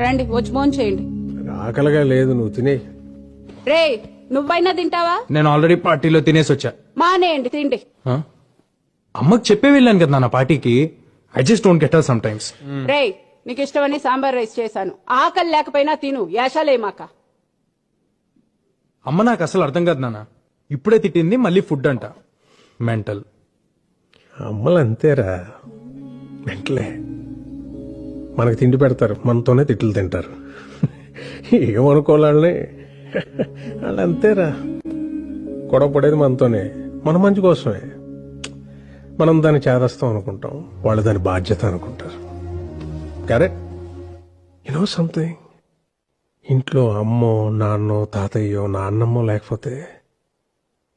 రండి వచ్చి భోజనం చేయండి. ఆకలిగా లేదు, నువ్వు తినే. రే నువ్వైనా తింటావా? నేను ఆల్రెడీ పార్టీలో తినేసి వచ్చా. మానేయండి తిండి. ఆ? అమ్మకి చెప్పే వెళ్ళాను కదా నా పార్టీకి. I just don't get her sometimes. రే నీకు ఇష్టమని సాంబార్ రైస్ చేశాను, ఆకలి లేకపోయినా తిను, యాషాలేమాక. అమ్మ నాకు అసలు అర్థం కాదు నాన్న. ఇప్పుడే తిట్టింది మళ్ళీ ఫుడ్ అంట. మెంటల్. అమ్మలు అంతేరా, వెంటలే మనకు తిండి పెడతారు, మనతోనే తిట్లు తింటారు. ఏమనుకోవాలని వాళ్ళు అంతేరా. గొడవ పడేది మనతోనే, మన మంచి కోసమే. మనం దాన్ని చేదస్తాం అనుకుంటాం, వాళ్ళు దాని బాధ్యత అనుకుంటారు. కరెక్ట్. యు నో సంథింగ్, ఇంట్లో అమ్మో నాన్నో తాతయ్యో నాన్నమ్మో లేకపోతే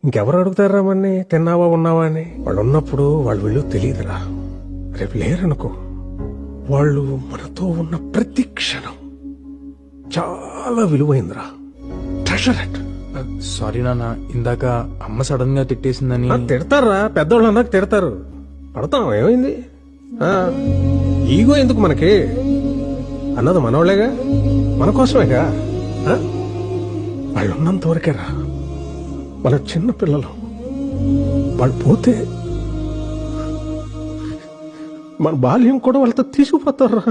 ఇంకెవరు అడుగుతారా మన్ని తిన్నావా ఉన్నావా అని? వాళ్ళు ఉన్నప్పుడు వాళ్ళు విలువ తెలియదురా. రేపు లేరనుకో, వాళ్ళు మనతో ఉన్న ప్రతి క్షణం చాలా విలువైందిరా. Treasure it. సారీ నాన్న, ఇందాక అమ్మ సడన్ గా తిట్టేసిందని. తిడతారా, పెద్దోళ్ళు అన్నాక తిడతారు, పడతాం, ఏమైంది? ఈగో ఎందుకు మనకి? అన్నది మనోళ్లేగా, మన కోసమేగా. వాళ్ళు ఉన్నంత వరకేరా. వాళ్ళ చిన్న పిల్లలు, వాళ్ళు పోతే మన బాల్యం కూడా వాళ్ళతో తీసుకుపోతారా.